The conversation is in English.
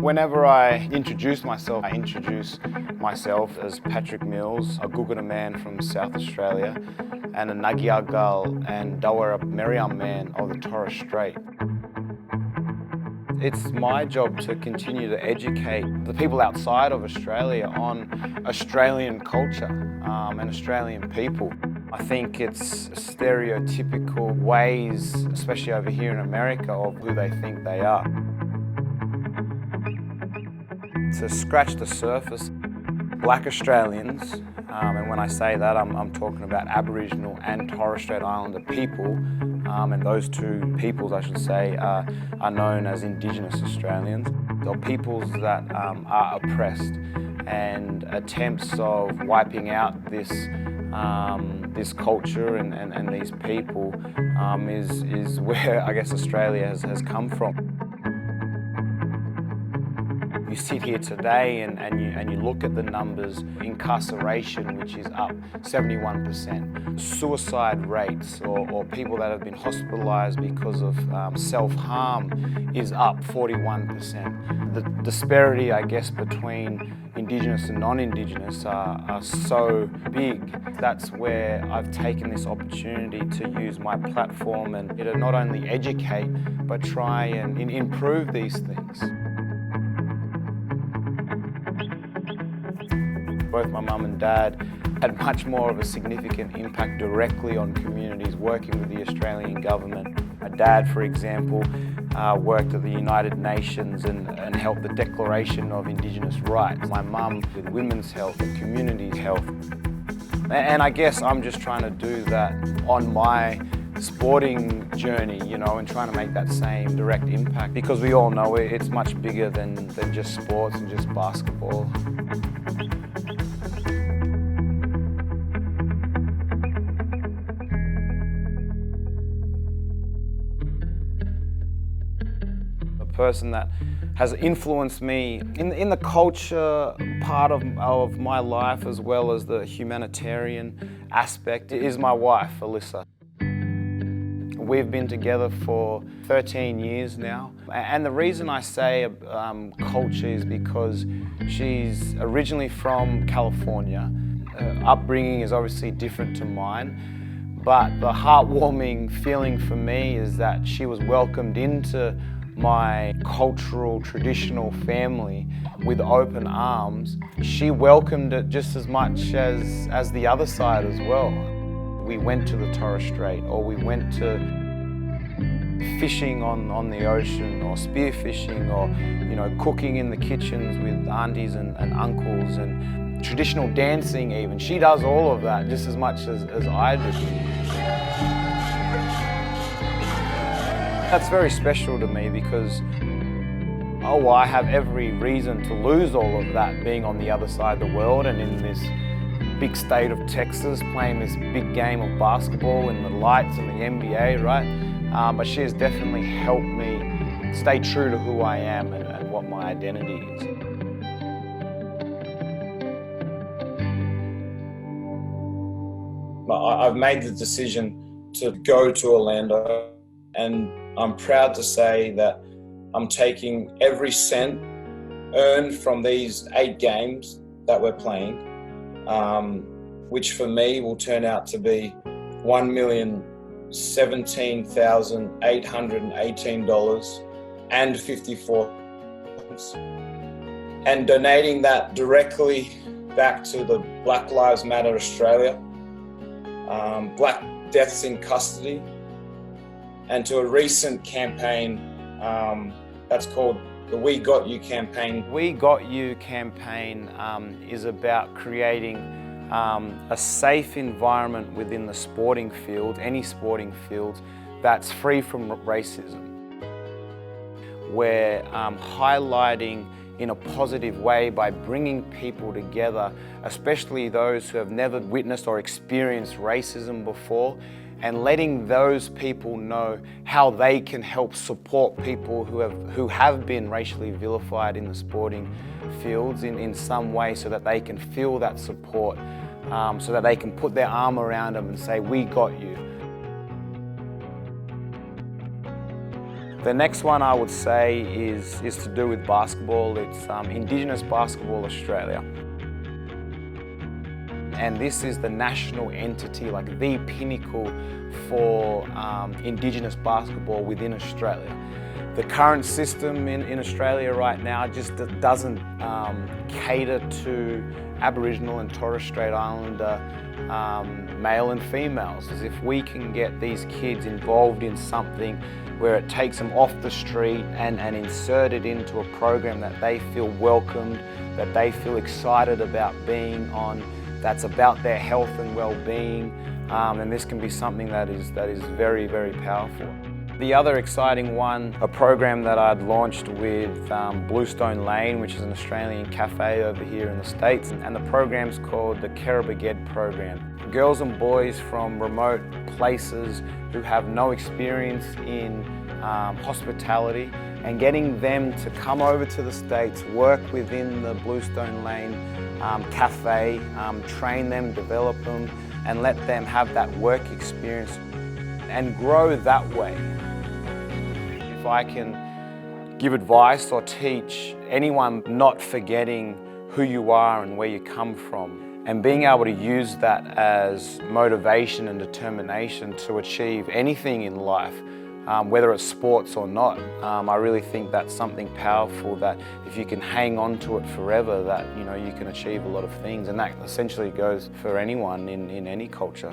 Whenever I introduce myself as Patrick Mills, a Gugana man from South Australia, and a Nagyagal and Dawara Meriam man of the Torres Strait. It's my job to continue to educate the people outside of Australia on Australian culture and Australian people. I think it's stereotypical ways, especially over here in America, of who they think they are. To scratch the surface, Black Australians, and when I say that, I'm talking about Aboriginal and Torres Strait Islander people, and those two peoples, I should say, are known as Indigenous Australians, or peoples that are oppressed, and attempts of wiping out this culture and these people is where I guess Australia has come from. You sit here today and you look at the numbers, incarceration, which is up 71%, suicide rates or people that have been hospitalised because of self-harm is up 41%. The disparity, I guess, between Indigenous and non-Indigenous are so big. That's where I've taken this opportunity to use my platform and to not only educate, but try and improve these things. Both my mum and dad had much more of a significant impact directly on communities working with the Australian government. My dad, for example, worked at the United Nations and helped the Declaration of Indigenous Rights. My mum with women's health and community health. And I guess I'm just trying to do that on my sporting journey, you know, and trying to make that same direct impact, because we all know it's much bigger than just sports and just basketball. Person that has influenced me in the culture part of my life, as well as the humanitarian aspect, is my wife, Alyssa. We've been together for 13 years now, and the reason I say culture is because she's originally from California. Her upbringing is obviously different to mine, but the heartwarming feeling for me is that she was welcomed into my cultural, traditional family with open arms. She welcomed it just as much as the other side as well. We went to the Torres Strait, or we went to fishing on the ocean, or spearfishing, or cooking in the kitchens with aunties and uncles, and traditional dancing even. She does all of that just as much as I do. That's very special to me because, I have every reason to lose all of that being on the other side of the world and in this big state of Texas playing this big game of basketball in the lights and the NBA, right? But she has definitely helped me stay true to who I am and what my identity is. I've made the decision to go to Orlando, and I'm proud to say that I'm taking every cent earned from these 8 games that we're playing, which for me will turn out to be $1,017,818.54, and donating that directly back to the Black Lives Matter Australia, Black Deaths in Custody, and to a recent campaign that's called the We Got You campaign. We Got You campaign is about creating a safe environment within the sporting field, any sporting field, that's free from racism. We're highlighting in a positive way by bringing people together, especially those who have never witnessed or experienced racism before, and letting those people know how they can help support people who have been racially vilified in the sporting fields in some way, so that they can feel that support, so that they can put their arm around them and say, we got you. The next one I would say is to do with basketball. It's Indigenous Basketball Australia. And this is the national entity, like the pinnacle for Indigenous basketball within Australia. The current system in Australia right now just doesn't cater to Aboriginal and Torres Strait Islander male and females. As if we can get these kids involved in something where it takes them off the street and insert it into a program that they feel welcomed, that they feel excited about being on, that's about their health and well-being, and this can be something that is very, very powerful. The other exciting one, a program that I'd launched with Bluestone Lane, which is an Australian cafe over here in the States, and the program's called the Kerabaged program. Girls and boys from remote places who have no experience in hospitality, and getting them to come over to the States, work within the Bluestone Lane cafe, train them, develop them, and let them have that work experience and grow that way. If I can give advice or teach anyone, not forgetting who you are and where you come from, and being able to use that as motivation and determination to achieve anything in life, whether it's sports or not, I really think that's something powerful that if you can hang on to it forever, that you can achieve a lot of things, and that essentially goes for anyone in any culture.